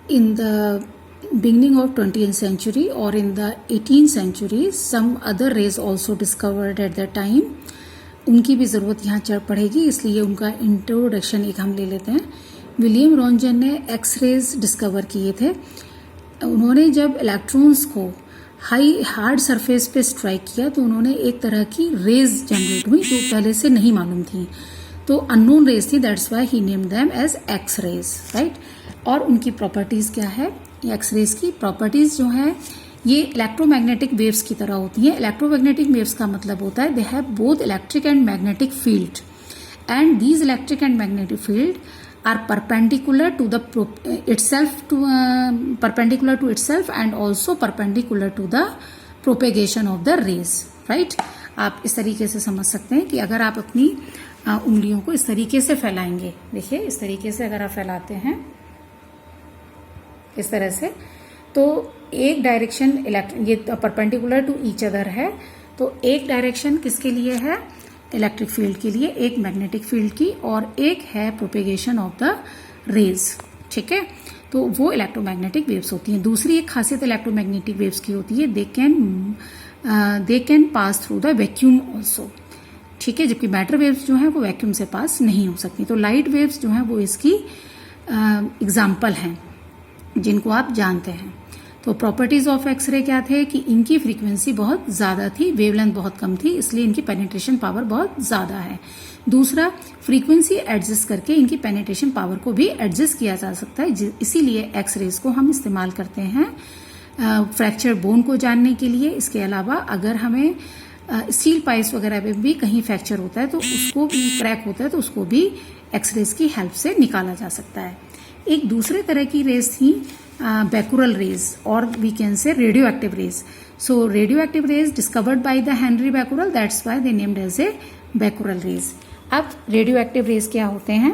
in the beginning of 20th century or in the 18th century, some other rays also discovered at the time. उनकी भी ज़रूरत यहाँ चढ़ पड़ेगी, इसलिए उनका इंट्रोडक्शन एक हम ले लेते हैं. विलियम रॉन्जन ने एक्स रेज डिस्कवर किए थे. उन्होंने जब इलेक्ट्रॉन्स को हार्ड सरफेस पे स्ट्राइक किया तो उन्होंने एक तरह की रेज जनरेट हुई जो पहले से नहीं मालूम थी, तो अननोन रेज थी. That's why he named them as X rays, right. और उनकी प्रॉपर्टीज क्या है? एक्स रेज की प्रॉपर्टीज जो है ये इलेक्ट्रोमैग्नेटिक वेव्स की तरह होती हैं. इलेक्ट्रोमैग्नेटिक वेव्स का मतलब होता है they have both electric and magnetic field, and these electric and magnetic field are perpendicular to the perpendicular to itself and also perpendicular to the propagation of the rays, right. आप इस तरीके से समझ सकते हैं कि अगर आप अपनी उंगलियों को इस तरीके से फैलाएंगे, देखिए इस तरीके से अगर आप फैलाते हैं इस तरह से, तो एक डायरेक्शन ये परपेंडिकुलर टू ईच अदर है, तो एक डायरेक्शन किसके लिए है? इलेक्ट्रिक फील्ड के लिए, एक मैग्नेटिक फील्ड की, और एक है प्रोपेगेशन ऑफ द रेज, ठीक है. तो वो इलेक्ट्रोमैग्नेटिक वेव्स होती हैं. दूसरी एक खासियत इलेक्ट्रोमैग्नेटिक वेव्स की होती है, they can pass through the vacuum also, ठीक है, जबकि मैटर वेव्स जो है वो वैक्यूम से पास नहीं हो सकती. तो लाइट वेव्स जो है वो इसकी एग्जाम्पल हैं जिनको आप जानते हैं. तो प्रॉपर्टीज ऑफ एक्सरे क्या थे कि इनकी फ्रीक्वेंसी बहुत ज़्यादा थी, वेवलेंथ बहुत कम थी, इसलिए इनकी पेनिट्रेशन पावर बहुत ज़्यादा है. दूसरा, फ्रीक्वेंसी एडजस्ट करके इनकी पेनिट्रेशन पावर को भी एडजस्ट किया जा सकता है, इसीलिए एक्सरेज को हम इस्तेमाल करते हैं फ्रैक्चर बोन को जानने के लिए. इसके अलावा अगर हमें स्टील पाइप्स वगैरह में भी कहीं फ्रैक्चर होता है तो उसको भी क्रैक होता है तो उसको भी एक्सरेज की हेल्प से निकाला जा सकता है. एक दूसरे तरह की रेज थी Becquerel rays, or we can say radioactive rays. So radioactive rays discovered by the Henry Becquerel, that's why they named as a Becquerel rays. अब radioactive rays क्या होते हैं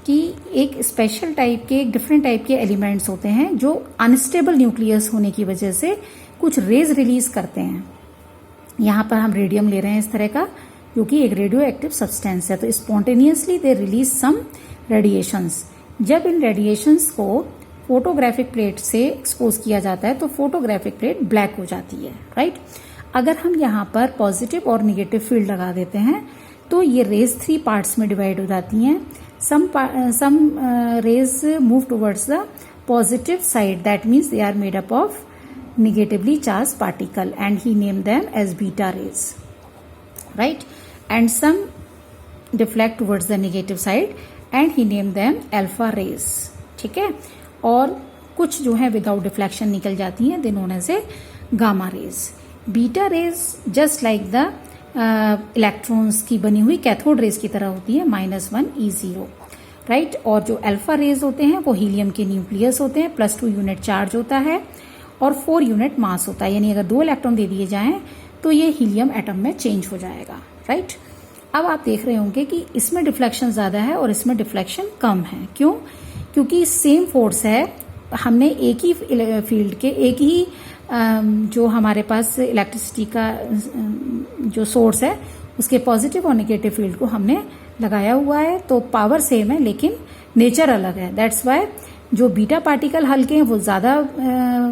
कि एक स्पेशल टाइप के, एक डिफरेंट टाइप के एलिमेंट्स होते हैं जो अनस्टेबल न्यूक्लियस होने की वजह से कुछ रेज रिलीज करते हैं. यहाँ पर हम रेडियम ले रहे हैं इस तरह का, जो कि एक रेडियो एक्टिव सब्सटेंस है. तो spontaneously they release some radiations. जब इन रेडिएशंस को फोटोग्राफिक प्लेट से एक्सपोज किया जाता है तो फोटोग्राफिक प्लेट ब्लैक हो जाती है, राइट. अगर हम यहाँ पर पॉजिटिव और निगेटिव फील्ड लगा देते हैं तो ये रेज 3 पार्ट्स में डिवाइड हो जाती हैं. Some rays move towards the positive side, that means they are made up of negatively charge particle, and he name them as beta rays, right. And some deflect towards the negative side and he name them alpha rays, ठीक है. और कुछ जो है without deflection निकल जाती हैं, they known as a gamma rays. Beta rays just like the electrons की बनी हुई कैथोड रेज की तरह होती है, -1 E0, राइट. और जो अल्फा रेज होते हैं वो हीलियम के न्यूक्लियस होते हैं, +2 यूनिट चार्ज होता है और 4 यूनिट मास होता है. यानी अगर 2 इलेक्ट्रॉन दे दिए जाएं तो ये हीलियम एटम में चेंज हो जाएगा, राइट. अब आप देख रहे होंगे कि इसमें डिफ्लेक्शन ज्यादा है और इसमें डिफ्लेक्शन कम है. क्यों? क्योंकि सेम फोर्स है, हमने एक ही फील्ड के, एक ही जो हमारे पास इलेक्ट्रिसिटी का जो सोर्स है उसके पॉजिटिव और नेगेटिव फील्ड को हमने लगाया हुआ है, तो पावर सेम है लेकिन नेचर अलग है. दैट्स वाई जो बीटा पार्टिकल हल्के हैं वो ज्यादा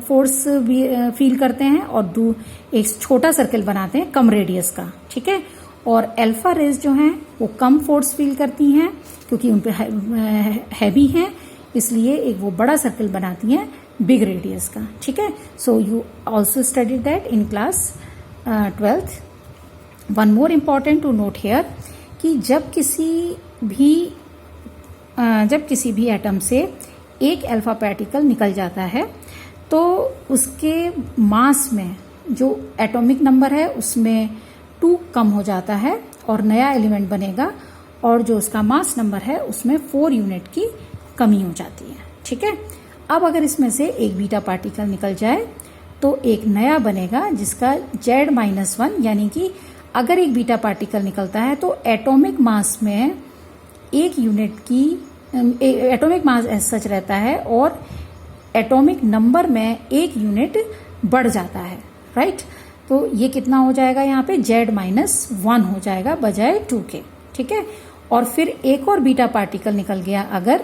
फोर्स फील करते हैं और एक छोटा सर्कल बनाते हैं कम रेडियस का, ठीक है. और अल्फा रेज जो हैं वो कम फोर्स फील करती हैं क्योंकि उन पे हैवी हैं, इसलिए एक वो बड़ा सर्कल बनाती हैं बिग रेडियस का, ठीक है. So you also studied that in class 12th. One more important to note here कि जब किसी भी एटम से एक अल्फा पार्टिकल निकल जाता है तो उसके मास में जो एटॉमिक नंबर है उसमें 2 कम हो जाता है और नया एलिमेंट बनेगा, और जो उसका मास नंबर है उसमें 4 यूनिट की कमी हो जाती है, ठीक है. अब अगर इसमें से एक बीटा पार्टिकल निकल जाए तो एक नया बनेगा जिसका Z-1, यानी कि अगर एक बीटा पार्टिकल निकलता है तो एटॉमिक मास में 1 यूनिट की एटॉमिक मास एज सच रहता है और एटॉमिक नंबर में 1 यूनिट बढ़ जाता है, राइट. तो ये कितना हो जाएगा? यहाँ पे Z-1 हो जाएगा बजाय 2 के, ठीक है. और फिर एक और बीटा पार्टिकल निकल गया अगर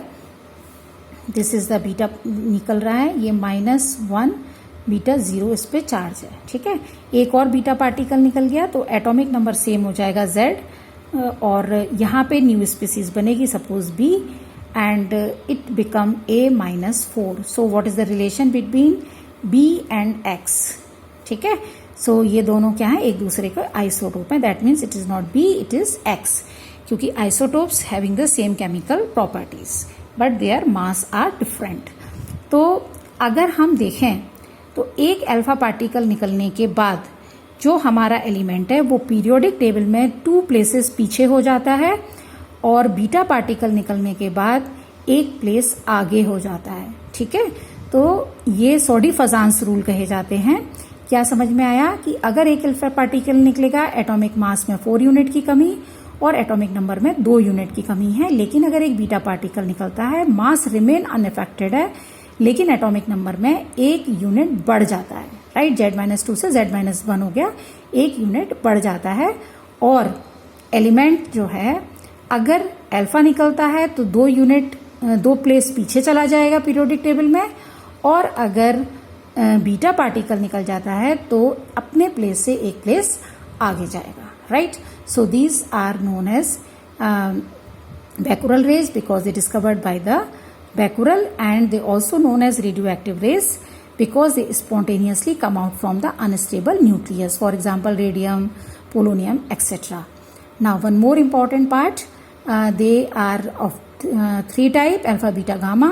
दिस इज द बीटा निकल रहा है, ये -1 बीटा 0 इस पे चार्ज है, ठीक है। एक और बीटा पार्टिकल निकल गया तो एटॉमिक नंबर सेम हो जाएगा Z, और यहाँ पे न्यू स्पीसीज बनेगी suppose B, and it become A-4. So what is the relation between B and X, ठीक है। सो ये दोनों क्या है, एक दूसरे का आइसोटोप है, that means it is not B, it is X, क्योंकि isotopes having the same chemical properties but their mass are different. तो अगर हम देखें तो एक अल्फा पार्टिकल निकलने के बाद जो हमारा एलिमेंट है वो पीरियोडिक टेबल में 2 प्लेसेस पीछे हो जाता है, और बीटा पार्टिकल निकलने के बाद 1 प्लेस आगे हो जाता है, ठीक है। तो ये सोडी-फजान्स रूल कहे जाते हैं। क्या समझ में आया कि अगर एक अल्फा पार्टिकल निकलेगा, एटॉमिक मास में 4 यूनिट की कमी और एटॉमिक नंबर में 2 यूनिट की कमी है, लेकिन अगर एक बीटा पार्टिकल निकलता है, मास रिमेन अनअफेक्टेड है, लेकिन एटॉमिक नंबर में 1 यूनिट बढ़ जाता है, राइट। Z-2 से Z-1 हो गया, 1 यूनिट बढ़ जाता है। और एलिमेंट जो है, अगर अल्फा निकलता है तो 2 यूनिट 2 प्लेस पीछे चला जाएगा पीरियोडिक टेबल में, और अगर बीटा पार्टिकल निकल जाता है तो अपने प्लेस से 1 प्लेस आगे जाएगा, right. So these are known as Becquerel rays because they discovered by the Becquerel, and they also known as radioactive rays because they spontaneously come out from the unstable nucleus, for example radium, polonium, etc. Now one more important part, they are of 3 type, alpha, beta, gamma.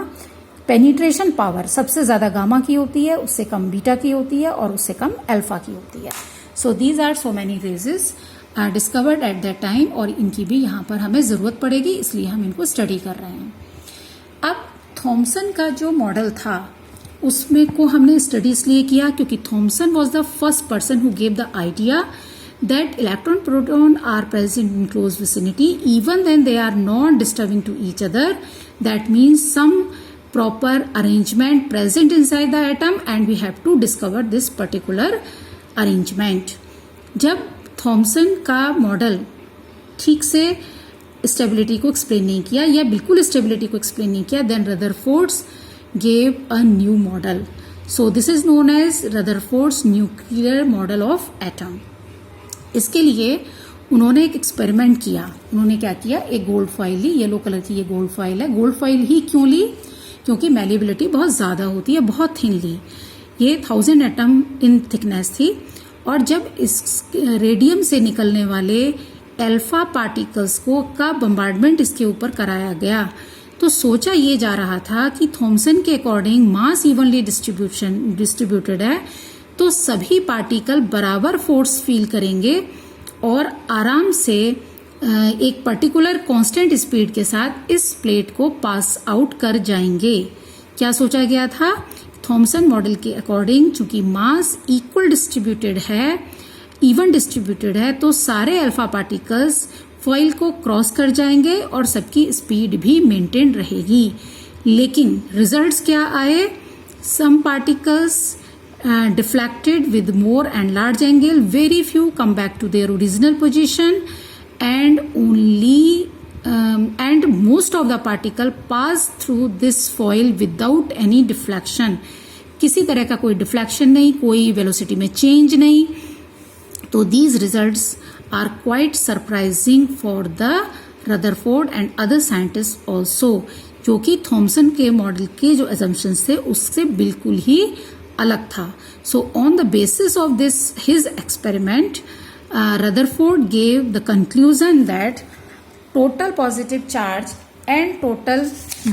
Penetration power सबसे ज्यादा gamma की होती है, उससे कम beta की होती है, और उससे कम अल्फा की होती है। So these are so many rays discovered at that time, और इनकी भी यहाँ पर हमें जरूरत पड़ेगी, इसलिए हम इनको स्टडी कर रहे हैं। अब थॉमसन का जो मॉडल था उसमें को हमने स्टडी इसलिए किया क्योंकि Thomson was the first person who gave the idea that electron proton are present in close vicinity even then they are not disturbing to each other. That means some proper arrangement present inside the atom and we have to discover this particular arrangement. जब Thompson का model ठीक से stability को explain नहीं किया या बिल्कुल stability को एक्सप्लेन नहीं किया, then Rutherford's gave a new model. So this is known as Rutherford's nuclear model of atom. इसके लिए उन्होंने एक एक्सपेरिमेंट किया। उन्होंने क्या किया, एक गोल्ड फॉइल ली, येलो कलर की ये गोल्ड फॉइल है। गोल्ड फॉइल ही क्यों ली, क्योंकि मैलिबिलिटी बहुत ज्यादा होती है, बहुत थिन ली। ये 1000 एटम इन थिकनेस थी, और जब इस रेडियम से निकलने वाले अल्फा पार्टिकल्स को का बम्बार्डमेंट इसके ऊपर कराया गया, तो सोचा ये जा रहा था कि थॉमसन के अकॉर्डिंग मास इवनली डिस्ट्रीब्यूटेड है, तो सभी पार्टिकल बराबर फोर्स फील करेंगे और आराम से एक पर्टिकुलर कांस्टेंट स्पीड के साथ इस प्लेट को पास आउट कर जाएंगे। क्या सोचा गया था, थॉमसन मॉडल के अकॉर्डिंग चूंकि मास इक्वल डिस्ट्रीब्यूटेड है, इवन डिस्ट्रीब्यूटेड है, तो सारे अल्फा पार्टिकल्स फॉइल को क्रॉस कर जाएंगे और सबकी स्पीड भी मेंटेन रहेगी। लेकिन रिजल्ट्स क्या आए, some particles deflected with more and large angle, very few come back to their original position, and and most of the particle pass through this foil without any deflection. किसी तरह का कोई deflection नहीं, कोई velocity में change नहीं। तो these results are quite surprising for the Rutherford and other scientists also, जो कि थॉमसन के मॉडल के जो assumptions थे उससे बिल्कुल ही अलग था। So on the basis of this his experiment, Rutherford gave the conclusion that total positive charge and total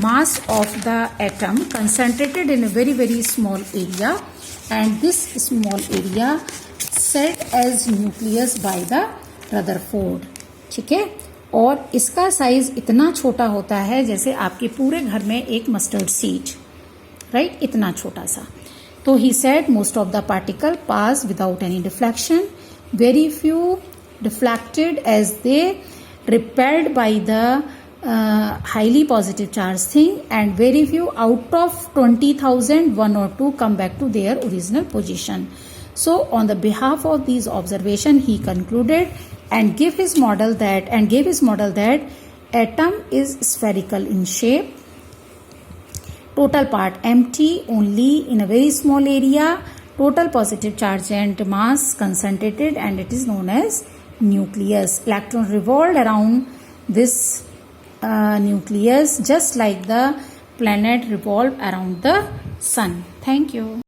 mass of the atom concentrated in a very very small area, and this small area set as nucleus by the Rutherford, ठीक है। और इसका size इतना छोटा होता है जैसे आपके पूरे घर में एक मस्टर्ड सीड, राइट, इतना छोटा सा। तो he said most of the particle pass without any deflection, very few deflected as they repelled by the highly positive charge thing, and very few out of 20,000 1 or 2 come back to their original position. So on the behalf of these observation he concluded and gave his model that atom is spherical in shape, total part empty, only in a very small area, total positive charge and mass concentrated, and it is known as nucleus. Electron revolved around this nucleus just like the planet revolve around the sun. Thank you.